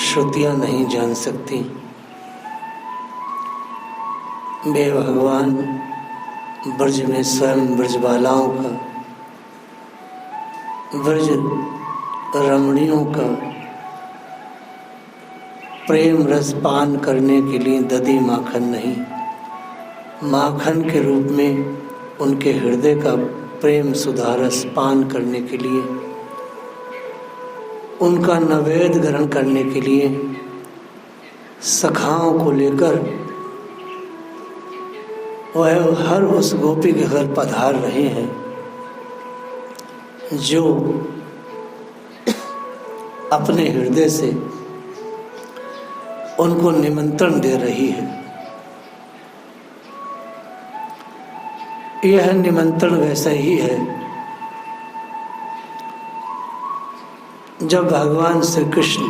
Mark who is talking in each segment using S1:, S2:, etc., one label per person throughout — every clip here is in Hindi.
S1: श्रुतियां नहीं जान सकती। वे भगवान ब्रज में स्वयं ब्रजबालाओं का, ब्रज रमणियों का प्रेम रस पान करने के लिए दधी माखन नहीं, माखन के रूप में उनके हृदय का प्रेम सुधारस पान करने के लिए, उनका नैवेद्य ग्रहण करने के लिए सखाओं को लेकर वह हर उस गोपी के घर पधार रहे हैं जो अपने हृदय से उनको निमंत्रण दे रही है। यह निमंत्रण वैसा ही है जब भगवान श्री कृष्ण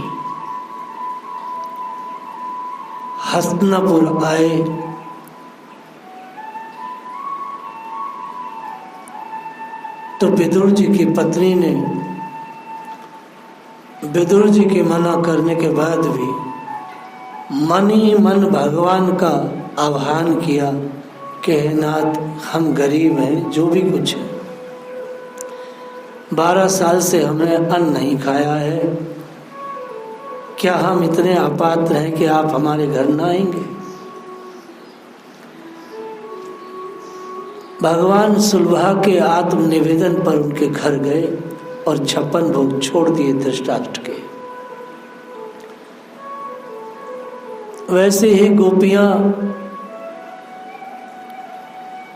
S1: हस्तिनापुर आए तो विदुर जी की पत्नी ने विदुर जी के मना करने के बाद भी मन ही मन भगवान का आह्वान किया कि नाथ हम गरीब हैं, जो भी कुछ है, 12 साल से हमने अन्न नहीं खाया है, क्या हम इतने अपात्र हैं कि आप हमारे घर ना आएंगे? भगवान सुलभा के आत्मनिवेदन पर उनके घर गए और 56 भोग छोड़ दिए धृतराष्ट्र के। वैसे ही गोपियां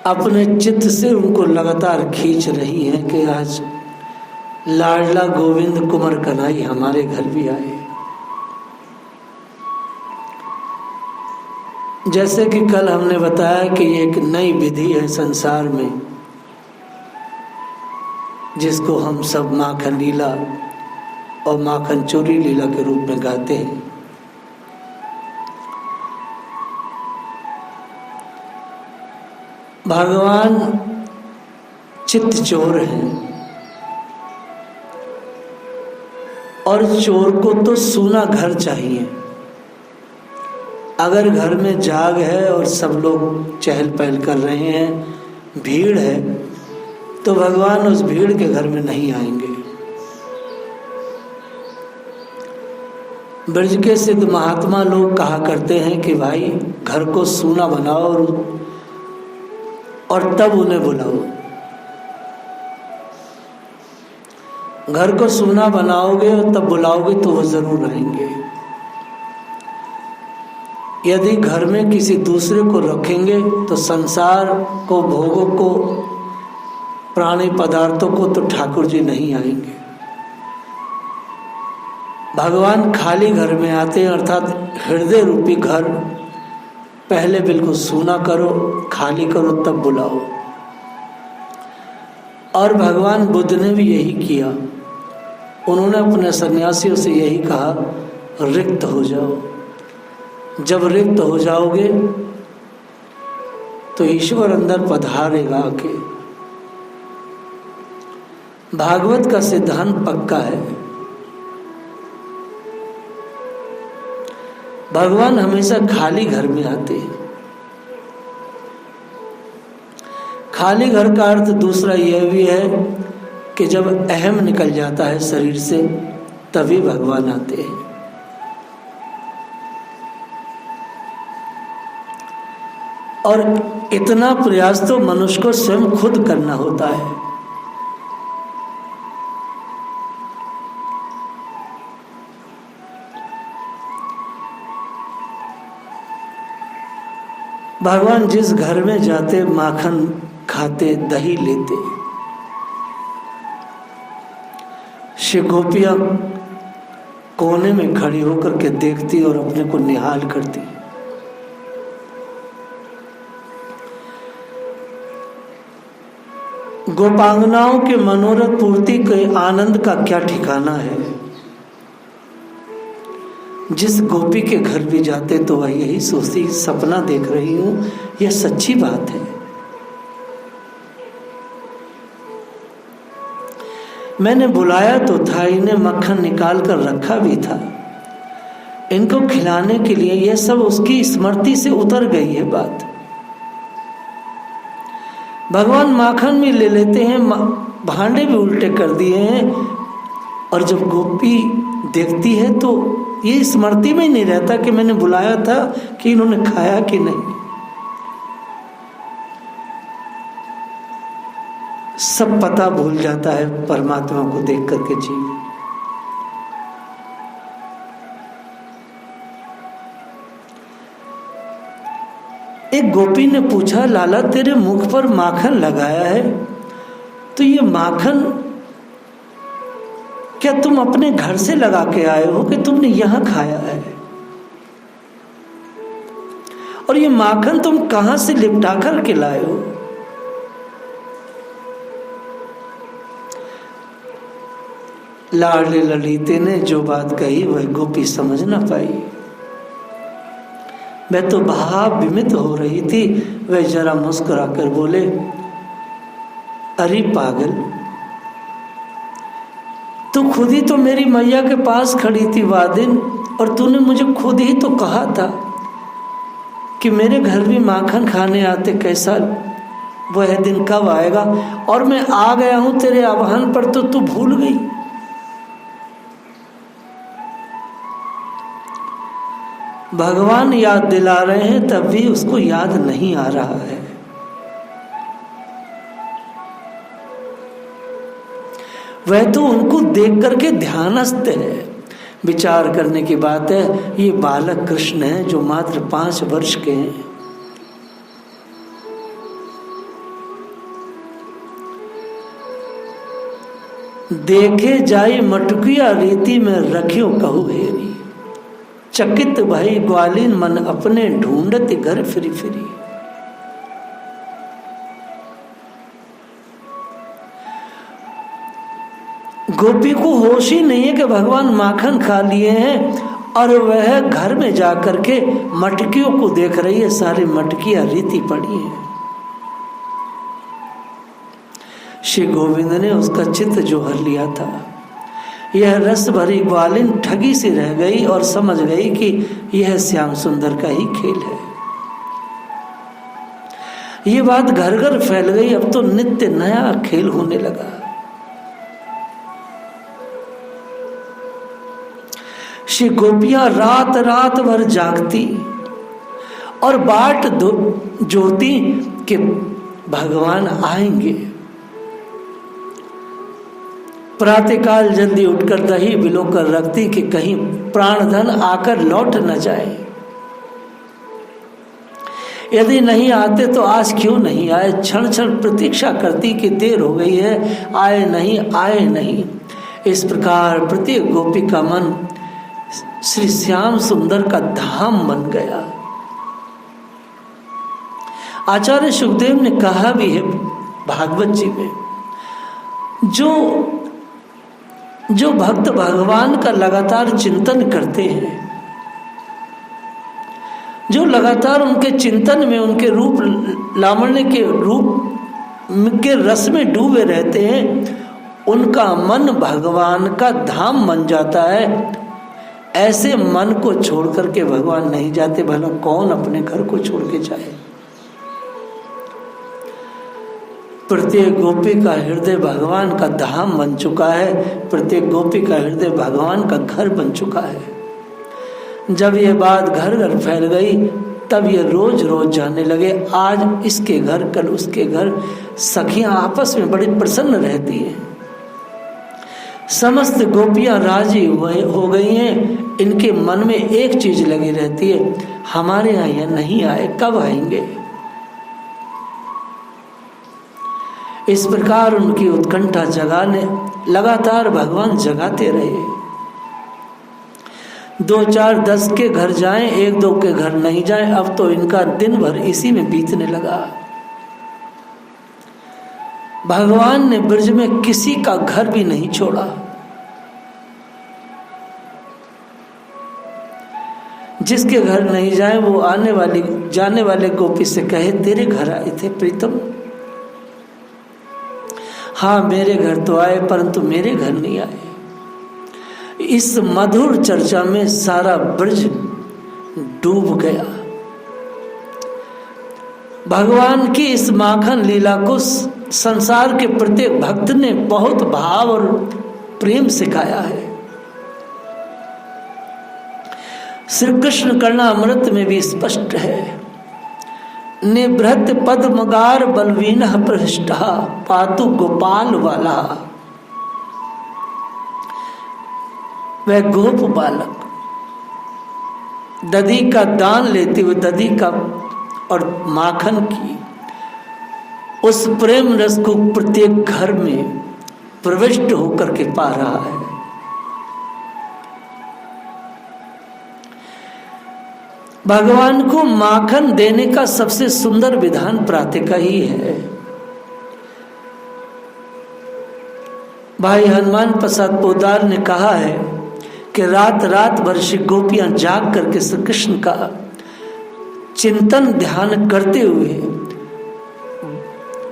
S1: अपने चित्त से उनको लगातार खींच रही हैं कि आज लाडला गोविंद कुंवर कन्हई हमारे घर भी आए। जैसे कि कल हमने बताया कि ये एक नई विधि है संसार में, जिसको हम सब माखन लीला और माखन चोरी लीला के रूप में गाते हैं। भगवान चित्त चोर हैं और चोर को तो सूना घर चाहिए। अगर घर में जाग है और सब लोग चहल पहल कर रहे हैं, भीड़ है, तो भगवान उस भीड़ के घर में नहीं आएंगे। ब्रज के सिद्ध महात्मा लोग कहा करते हैं कि भाई घर को सूना बनाओ और तब उन्हें बुलाओ। घर को सूना बनाओगे और तब बुलाओगे तो वो जरूर आएंगे। यदि घर में किसी दूसरे को रखेंगे तो संसार को, भोगों को, प्राणी पदार्थों को तो ठाकुर जी नहीं आएंगे। भगवान खाली घर में आते हैं, अर्थात हृदय रूपी घर पहले बिल्कुल सूना करो, खाली करो, तब बुलाओ। और भगवान बुद्ध ने भी यही किया। उन्होंने अपने सन्यासियों से यही कहा, रिक्त हो जाओ। जब रिक्त हो जाओगे तो ईश्वर अंदर पधारेगा आके। भागवत का सिद्धांत पक्का है। भगवान हमेशा खाली घर में आते हैं। खाली घर का अर्थ दूसरा यह भी है कि जब अहम निकल जाता है शरीर से, तभी भगवान आते हैं। और इतना प्रयास तो मनुष्य को स्वयं खुद करना होता है। भगवान जिस घर में जाते माखन खाते, दही लेते। श्री गोपियां कोने में खड़ी होकर के देखती और अपने को निहाल करती। गोपांगनाओं के मनोरथ पूर्ति के आनंद का क्या ठिकाना है। जिस गोपी के घर भी जाते तो वह यही सोचती, सपना देख रही हूं, यह सच्ची बात है। मैंने बुलाया तो था, इन्हें मक्खन निकाल कर रखा भी था, इनको खिलाने के लिए, यह सब उसकी स्मृति से उतर गई है बात। भगवान माखन भी ले लेते हैं, भांडे भी उल्टे कर दिए हैं, और जब गोपी देखती है तो ये स्मृति में ही नहीं रहता कि मैंने बुलाया था कि इन्होंने खाया कि नहीं। सब पता भूल जाता है परमात्मा को देख करके जीव। एक गोपी ने पूछा, लाला तेरे मुख पर माखन लगाया है, तो ये माखन क्या तुम अपने घर से लगा के आए हो कि तुमने यहां खाया है? और ये माखन तुम कहां से लिपटा कर के लाए हो? लाडले ललिते ने जो बात कही वह गोपी समझ ना पाई। मैं तो भाव विमित हो रही थी। वह जरा मुस्कुराकर बोले, अरे पागल, तू खुद ही तो मेरी मैया के पास खड़ी थी वह दिन, और तूने मुझे खुद ही तो कहा था कि मेरे घर भी माखन खाने आते, कैसा वह दिन कब आएगा? और मैं आ गया हूं तेरे आह्वान पर तो तू भूल गई। भगवान याद दिला रहे हैं तब भी उसको याद नहीं आ रहा है। वह तो उनको देख करके ध्यानस्थ है। विचार करने की बात है, ये बालक कृष्ण है जो मात्र 5 वर्ष के हैं। देखे जाई मटुकिया रीति में रखियो कहू हेरी, चकित भई ग्वालिन मन अपने ढूंढत घर फिरी फिरी। गोपी को होश ही नहीं है कि भगवान माखन खा लिए हैं, और वह घर में जाकर के मटकियों को देख रही है। सारी मटकियां रीति पड़ी हैं। श्री गोविंद ने उसका चित्त जोहर लिया था। यह रस भरी ग्वालिन ठगी सी रह गई और समझ गई कि यह श्याम सुंदर का ही खेल है। ये बात घर घर फैल गई। अब तो नित्य नया खेल होने लगा। श्री गोपियां रात रात भर जागती और बाट जोती कि भगवान आएंगे। प्रातःकाल जल्दी उठकर दही बिलो कर रखती कि कहीं प्राणधन आकर लौट न जाए। यदि नहीं आते तो आज क्यों नहीं आए, क्षण क्षण प्रतीक्षा करती कि देर हो गई है, आए नहीं आए नहीं। इस प्रकार प्रत्येक गोपी का मन श्री श्याम सुंदर का धाम बन गया। आचार्य सुखदेव ने कहा भी है भागवत जी में, जो भक्त भगवान का लगातार चिंतन करते हैं, जो लगातार उनके चिंतन में, उनके रूप लावण्य के रूप के रस में डूबे रहते हैं, उनका मन भगवान का धाम बन जाता है। ऐसे मन को छोड़ करके भगवान नहीं जाते। भला कौन अपने घर को छोड़ के जाए? प्रत्येक गोपी का हृदय भगवान का धाम बन चुका है। प्रत्येक गोपी का हृदय भगवान का घर बन चुका है। जब ये बात घर घर फैल गई तब ये रोज रोज जाने लगे। आज इसके घर, कल उसके घर। सखियां आपस में बड़ी प्रसन्न रहती हैं। समस्त गोपियां राजी हो गई हैं। इनके मन में एक चीज लगी रहती है, हमारे यहाँ यह नहीं आए, कब आएंगे? इस प्रकार उनकी उत्कंठा जगाने लगातार भगवान जगाते रहे। 2, 4, 10 के घर जाएं, 1, 2 के घर नहीं जाएं। अब तो इनका दिन भर इसी में बीतने लगा। भगवान ने ब्रज में किसी का घर भी नहीं छोड़ा। जिसके घर नहीं जाए वो जाने वाले गोपी से कहे, तेरे घर आए थे प्रीतम? हाँ, मेरे घर तो आए, परंतु मेरे घर नहीं आए। इस मधुर चर्चा में सारा ब्रज डूब गया। भगवान की इस माखन लीला को संसार के प्रत्येक भक्त ने बहुत भाव और प्रेम सिखाया है। श्री कृष्ण कर्णामृत में भी स्पष्ट है, निभृत पद्मगार बलवीन प्रहृष्टा पातु गोपाल वाला। वह गोप बालक दधी का दान लेते हुए दधी का और माखन की उस प्रेम रस को प्रत्येक घर में प्रविष्ट होकर के पा रहा है। भगवान को माखन देने का सबसे सुंदर विधान प्रातः का ही है। भाई हनुमान प्रसाद पोदार ने कहा है कि रात रात भर श्री गोपियां जाग करके श्री कृष्ण का चिंतन ध्यान करते हुए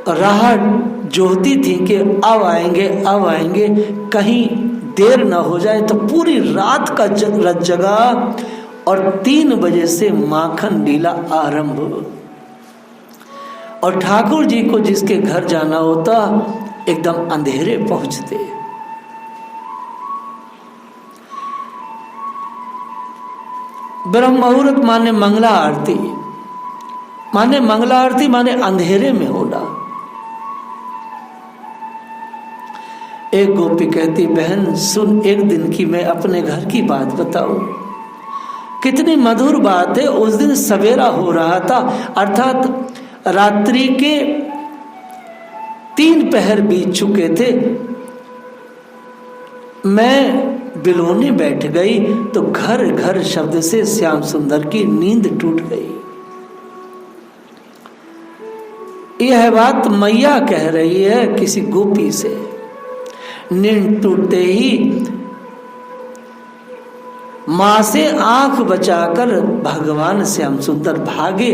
S1: राह जोहती थी कि अब आएंगे, कहीं देर ना हो जाए। तो पूरी रात का जगा और 3 बजे से माखन लीला आरंभ। और ठाकुर जी को जिसके घर जाना होता एकदम अंधेरे पहुंचते। ब्रह्म मुहूर्त माने मंगला आरती, माने अंधेरे में होना। एक गोपी कहती, बहन सुन, एक दिन की मैं अपने घर की बात बताऊं। कितनी मधुर बात है। उस दिन सवेरा हो रहा था, अर्थात रात्रि के 3 पहर बीत चुके थे। मैं बिलोने बैठ गई तो घर घर शब्द से श्याम सुंदर की नींद टूट गई। यह बात मैया कह रही है किसी गोपी से। नींद टूटते ही मां से आंख बचाकर भगवान श्याम सुंदर भागे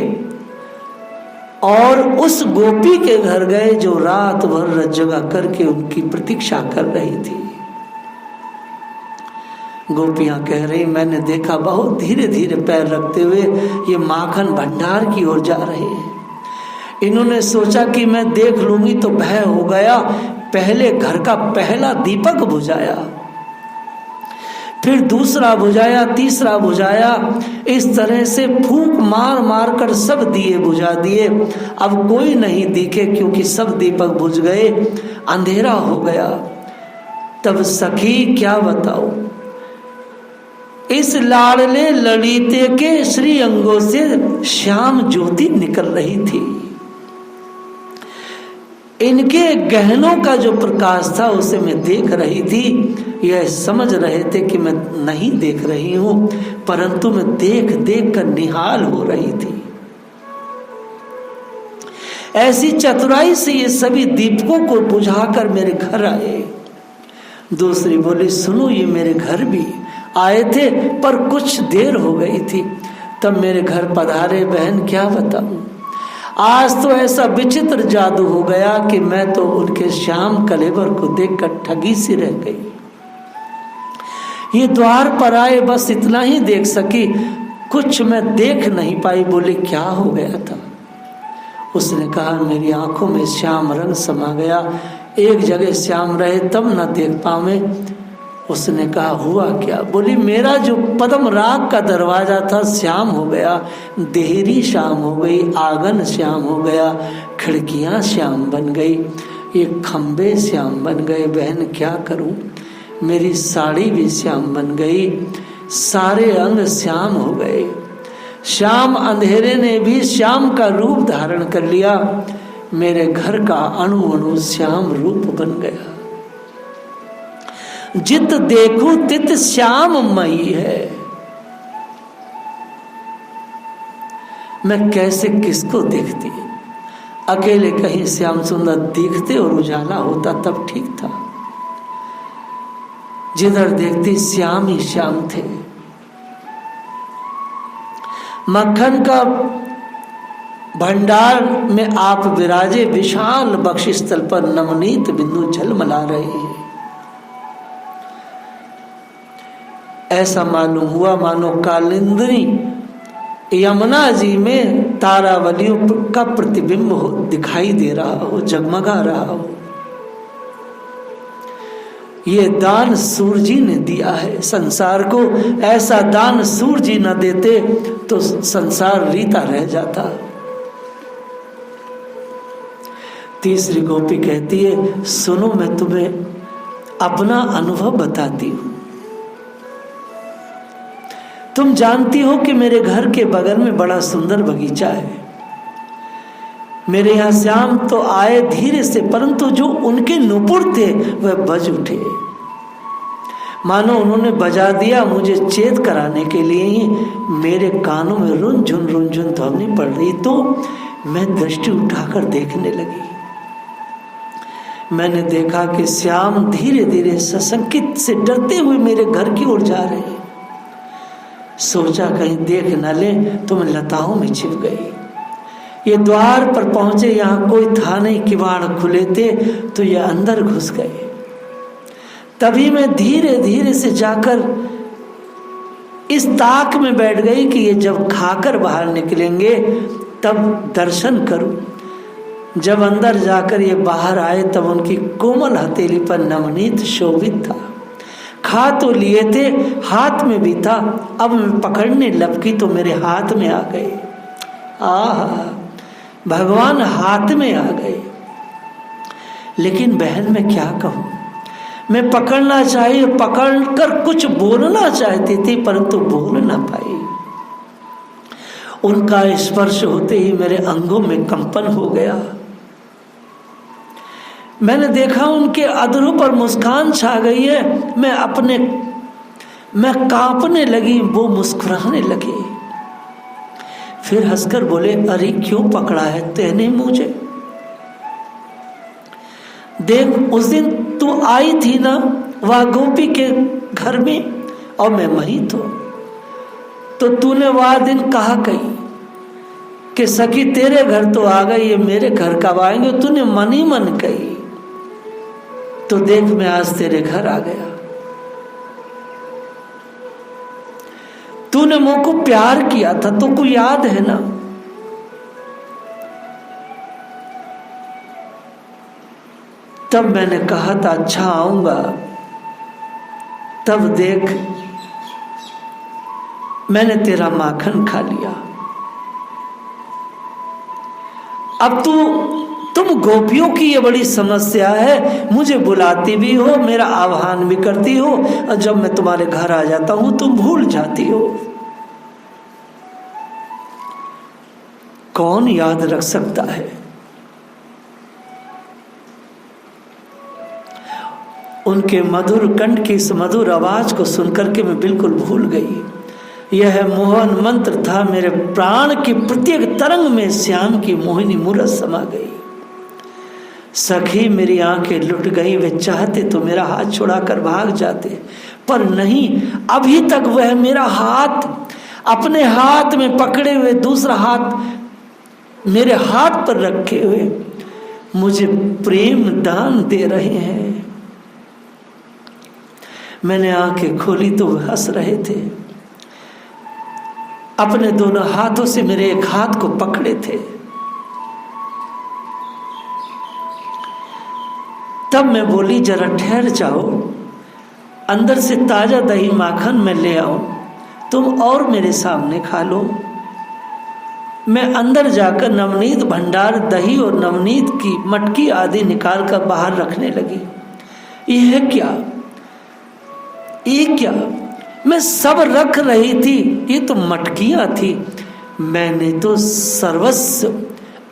S1: और उस गोपी के घर गए जो रात भर जगा करके उनकी प्रतीक्षा कर रही थी। गोपियां कह रही, मैंने देखा बहुत धीरे धीरे पैर रखते हुए ये माखन भंडार की ओर जा रहे हैं। इन्होंने सोचा कि मैं देख लूंगी तो भय हो गया। पहले घर का पहला दीपक बुझाया, फिर दूसरा बुझाया, तीसरा बुझाया। इस तरह से फूंक मार मार कर सब दिए बुझा दिए। अब कोई नहीं दिखे क्योंकि सब दीपक बुझ गए, अंधेरा हो गया। तब सखी क्या बताओ, इस लाडले ललिते के श्री अंगों से श्याम ज्योति निकल रही थी। इनके गहनों का जो प्रकाश था उसे मैं देख रही थी। यह समझ रहे थे कि मैं नहीं देख रही हूं, परंतु मैं देख देख कर निहाल हो रही थी। ऐसी चतुराई से ये सभी दीपकों को बुझाकर मेरे घर आए। दूसरी बोली, सुनो, ये मेरे घर भी आए थे पर कुछ देर हो गई थी, तब मेरे घर पधारे। बहन क्या बताऊं, आज तो ऐसा विचित्र जादू हो गया कि मैं तो उनके श्याम कलेवर को देखकर ठगी सी रह गई। ये द्वार पर आए, बस इतना ही देख सकी, कुछ मैं देख नहीं पाई। बोले क्या हो गया था? उसने कहा, मेरी आंखों में श्याम रंग समा गया, एक जगह श्याम रहे तब न देख पावे। उसने कहा, हुआ क्या? बोली, मेरा जो पद्म राग का दरवाजा था श्याम हो गया, देहरी श्याम हो गई, आंगन श्याम हो गया, खिड़कियां श्याम बन गई, ये खंबे श्याम बन गए। बहन क्या करूं, मेरी साड़ी भी श्याम बन गई, सारे अंग श्याम हो गए। श्याम अंधेरे ने भी श्याम का रूप धारण कर लिया। मेरे घर का अणु अणु श्याम रूप बन गया। जित देखूं तित श्याममयी है। मैं कैसे किसको देखती, अकेले कहीं श्याम सुंदर दिखते और उजाला होता तब ठीक था। जिधर देखती श्याम ही श्याम थे। मक्खन का भंडार में आप विराजे, विशाल बख्शिश स्थल पर नवनीत बिंदु झलमला रहे हैं। ऐसा मालूम हुआ मानो कालिंदी यमुना जी में तारावलियों का प्रतिबिंब हो, दिखाई दे रहा हो, जगमगा रहा हो। ये दान सूर्य जी ने दिया है संसार को। ऐसा दान सूर्य जी न देते तो संसार रीता रह जाता। तीसरी गोपी कहती है, सुनो मैं तुम्हें अपना अनुभव बताती हूं। तुम जानती हो कि मेरे घर के बगल में बड़ा सुंदर बगीचा है। मेरे यहाँ श्याम तो आए धीरे से, परंतु जो उनके नुपुर थे वह बज उठे, मानो उन्होंने बजा दिया मुझे चेत कराने के लिए ही। मेरे कानों में रुनझुन ध्वनि पड़ रही तो मैं दृष्टि उठाकर देखने लगी। मैंने देखा कि श्याम धीरे धीरे सशंकित से डरते हुए मेरे घर की ओर जा रहे हैं। सोचा कहीं देख न ले तो मैं लताओं में छिप गई। ये द्वार पर पहुंचे, यहाँ कोई था नहीं, किवाड़ खुले थे तो ये अंदर घुस गए। तभी मैं धीरे धीरे से जाकर इस ताक में बैठ गई कि ये जब खाकर बाहर निकलेंगे तब दर्शन करूं। जब अंदर जाकर ये बाहर आए तब उनकी कोमल हथेली पर नवनीत शोभित था। खा तो लिए थे, हाथ में भी था। अब मैं पकड़ने लपकी तो मेरे हाथ में आ गए। आह, भगवान हाथ में आ गए। लेकिन बहन मैं क्या कहूं, मैं पकड़ना चाहिए, पकड़कर कुछ बोलना चाहती थी परंतु बोल ना पाई। उनका स्पर्श होते ही मेरे अंगों में कंपन हो गया। मैंने देखा उनके अधरों पर मुस्कान छा गई है। मैं कांपने लगी, वो मुस्कुराने लगे। फिर हंसकर बोले, अरे क्यों पकड़ा है तेने मुझे? देख, उस दिन तू आई थी ना वह गोपी के घर में और मैं वहीं तो तूने वह दिन कहा कही कि सखी तेरे घर तो आ गई, ये मेरे घर कब आएंगे? तूने मन ही मन कही। तो देख मैं आज तेरे घर आ गया। तूने मुझको प्यार किया था तो को याद है ना? तब मैंने कहा था अच्छा आऊंगा। तब देख मैंने तेरा माखन खा लिया। अब तुम गोपियों की ये बड़ी समस्या है, मुझे बुलाती भी हो, मेरा आह्वान भी करती हो, और जब मैं तुम्हारे घर आ जाता हूं तुम भूल जाती हो। कौन याद रख सकता है? उनके मधुर कंठ की इस मधुर आवाज को सुनकर के मैं बिल्कुल भूल गई। यह मोहन मंत्र था। मेरे प्राण की प्रत्येक तरंग में श्याम की मोहिनी मूरत समा गई। सखी मेरी आंखें लुट गई। वे चाहते तो मेरा हाथ छुड़ाकर भाग जाते, पर नहीं, अभी तक वह मेरा हाथ अपने हाथ में पकड़े हुए, दूसरा हाथ मेरे हाथ पर रखे हुए मुझे प्रेम दान दे रहे हैं। मैंने आंखें खोली तो वह हंस रहे थे। अपने दोनों हाथों से मेरे एक हाथ को पकड़े थे। तब मैं बोली, जरा ठहर जाओ, अंदर से ताजा दही माखन मैं ले आऊं, तुम और मेरे सामने खा लो। मैं अंदर जाकर नवनीत भंडार, दही और नवनीत की मटकी आदि निकाल कर बाहर रखने लगी। यह क्या, ये क्या? मैं सब रख रही थी, ये तो मटकियां थी। मैंने तो सर्वस्व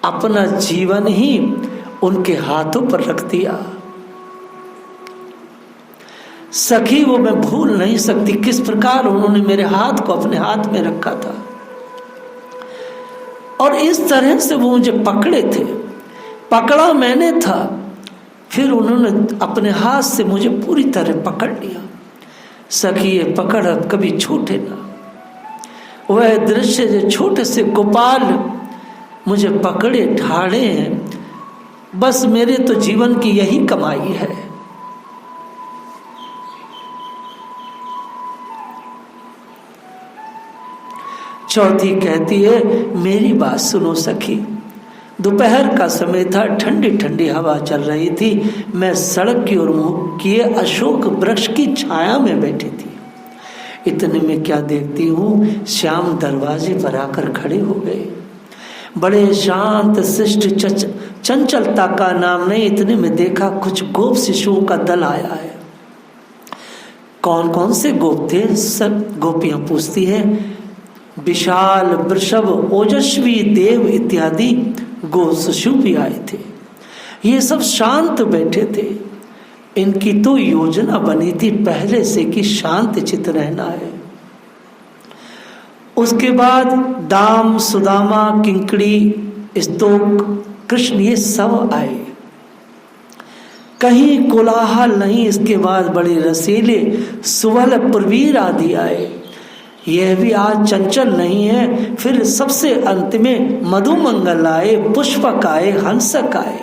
S1: अपना जीवन ही उनके हाथों पर रख दिया। सखी वो मैं भूल नहीं सकती किस प्रकार उन्होंने मेरे हाथ को अपने हाथ में रखा था, और इस तरह से वो मुझे पकड़े थे। पकड़ा मैंने था, फिर उन्होंने अपने हाथ से मुझे पूरी तरह पकड़ लिया। सखी ये पकड़ अब कभी छूटे ना। वह दृश्य जो छोटे से गोपाल मुझे पकड़े ठाड़े हैं, बस मेरे तो जीवन की यही कमाई है। चौथी कहती है, मेरी बात सुनो सखी। दोपहर का समय था, ठंडी ठंडी हवा चल रही थी। मैं सड़क की ओर मुंह किए अशोक वृक्ष की छाया में बैठी थी। इतने में क्या देखती हूँ, श्याम दरवाजे पर आकर खड़े हो गए। बड़े शांत शिष्ट चंचलता का नाम नहीं। इतने में देखा कुछ गोप शिशुओं का दल आया है। कौन कौन से गोप थे? सब गोपियां पूछती हैं। विशाल, वृषभ, ओजस्वी, देव इत्यादि गो शिशु भी आए थे। ये सब शांत बैठे थे। इनकी तो योजना बनी थी पहले से कि शांत चित्त रहना है। उसके बाद दाम, सुदामा, किंकड़ी, स्तोक, कृष्ण ये सब आए। कहीं कोलाहल नहीं। इसके बाद बड़े रसीले सुवल, प्रवीर आदि आए। यह भी आज चंचल नहीं है। फिर सबसे अंत में मधुमंगल आए, पुष्पक आए, हंसक आए।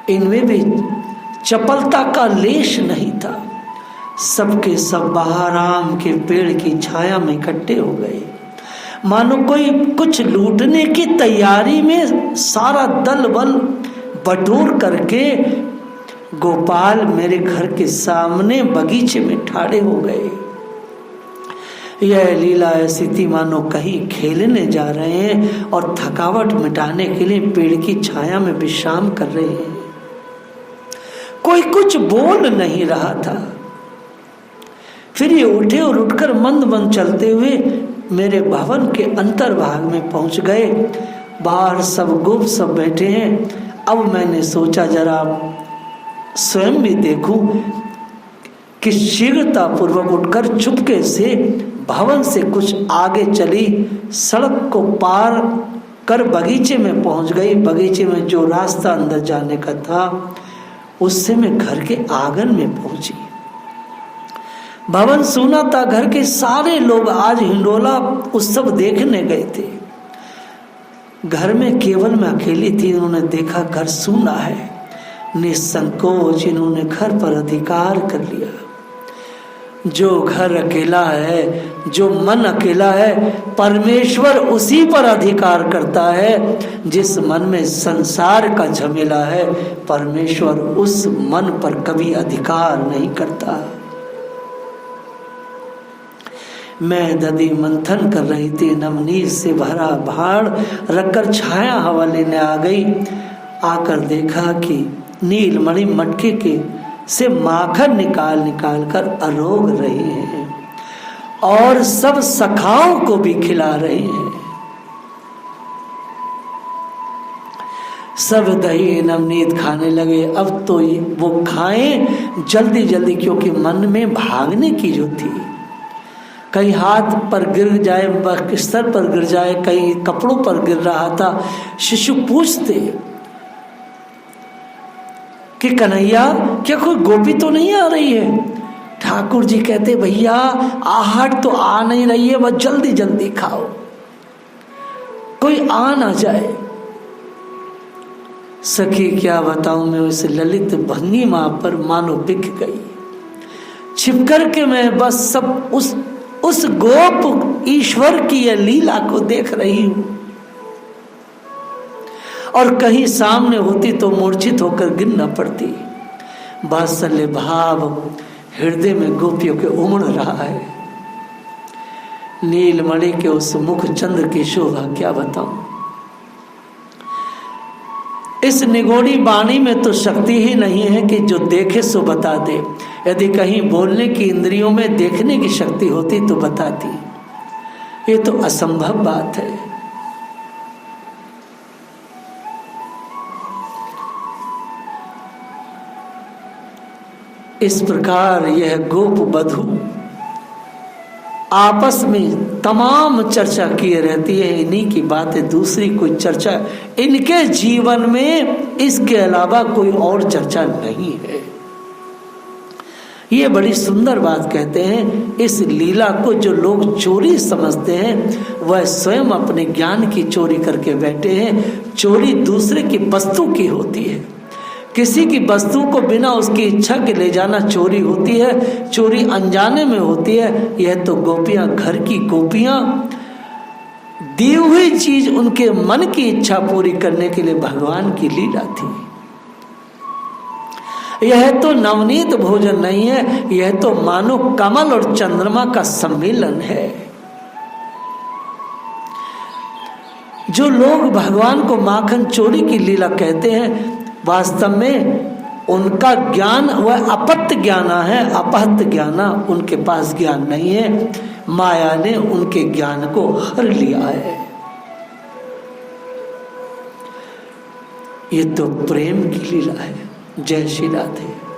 S1: इनमें भी चपलता का लेश नहीं था। सबके सब बाहर आम के पेड़ की छाया में इकट्ठे हो गए, मानो कोई कुछ लूटने की तैयारी में सारा दल बल बटोर करके गोपाल मेरे घर के सामने बगीचे में ठाड़े हो गए। यह लीला ऐसी थी मानो कहीं खेलने जा रहे हैं और थकावट मिटाने के लिए पेड़ की छाया में विश्राम कर रहे हैं। कोई कुछ बोल नहीं रहा था। फिर ये उठे और उठकर मंद मंद चलते हुए मेरे भवन के अंतर्भाग में पहुंच गए। बाहर सब गोप सब बैठे हैं। अब मैंने सोचा जरा स्वयं भी देखूं कि शीघ्रता पूर्वक उठकर चुपके से भवन से कुछ आगे चली, सड़क को पार कर बगीचे में पहुंच गई। बगीचे में जो रास्ता अंदर जाने का था उससे मैं घर के आंगन में पहुंची। भवन सूना था। घर के सारे लोग आज हिंडोला उत्सव देखने गए थे। घर में केवल मैं अकेली थी। उन्होंने देखा घर सूना है। निसंकोच इन्होंने घर पर अधिकार कर लिया। जो घर अकेला है, जो मन अकेला है, परमेश्वर उसी पर अधिकार करता है। जिस मन में संसार का झमेला है, परमेश्वर उस मन पर कभी अधिकार नहीं करता। मैं दधी मंथन कर रही थी। नवनीत से भरा भाड़ रखकर छाया हवा लेने आ गई। आकर देखा कि नीलमणि मटके के से माखन निकाल निकाल कर अरोग रहे हैं और सब सखाओं को भी खिला रहे हैं। सब दही नवनीत खाने लगे। अब तो वो खाएं जल्दी जल्दी, क्योंकि मन में भागने की जो थी, कहीं हाथ पर गिर जाए, बिस्तर पर गिर जाए, कहीं कपड़ों पर गिर रहा था। शिशु पूछते कि कन्हैया क्या कोई गोपी तो नहीं आ रही है? ठाकुर जी कहते भैया आहट तो आ नहीं रही है, बस जल्दी जल्दी खाओ, कोई आ ना जाए। सखी क्या बताऊं, मैं उस ललित भंगी मां पर मानो बिक गई। छिप करके मैं बस सब उस गोप ईश्वर की यह लीला को देख रही हूं। और कहीं सामने होती तो मूर्छित होकर गिरना पड़ती। वात्सल्य भाव हृदय में गोपियों के उमड़ रहा है। नीलमणि के उस मुख चंद्र की शोभा क्या बताऊं। इस निगोड़ी वाणी में तो शक्ति ही नहीं है कि जो देखे सो बता दे। यदि कहीं बोलने की इंद्रियों में देखने की शक्ति होती तो बताती। ये तो असंभव बात है। इस प्रकार यह गोप बधू आपस में तमाम चर्चा किए रहती है। इन्हीं की बातें, दूसरी कोई चर्चा इनके जीवन में इसके अलावा कोई और चर्चा नहीं है। ये बड़ी सुंदर बात कहते हैं। इस लीला को जो लोग चोरी समझते हैं वह स्वयं अपने ज्ञान की चोरी करके बैठे हैं। चोरी दूसरे की वस्तु की होती है। किसी की वस्तु को बिना उसकी इच्छा के ले जाना चोरी होती है। चोरी अनजाने में होती है। यह तो गोपियां, घर की गोपियां दी हुई चीज उनके मन की इच्छा पूरी करने के लिए भगवान की लीला थी। यह तो नवनीत भोजन नहीं है, यह तो मानो कमल और चंद्रमा का सम्मेलन है। जो लोग भगवान को माखन चोरी की लीला कहते हैं, वास्तव में उनका ज्ञान वह अपत्य ज्ञाना है, अपहत ज्ञाना। उनके पास ज्ञान नहीं है, माया ने उनके ज्ञान को हर लिया है। ये तो प्रेम की लीला है। जय श्री राधे।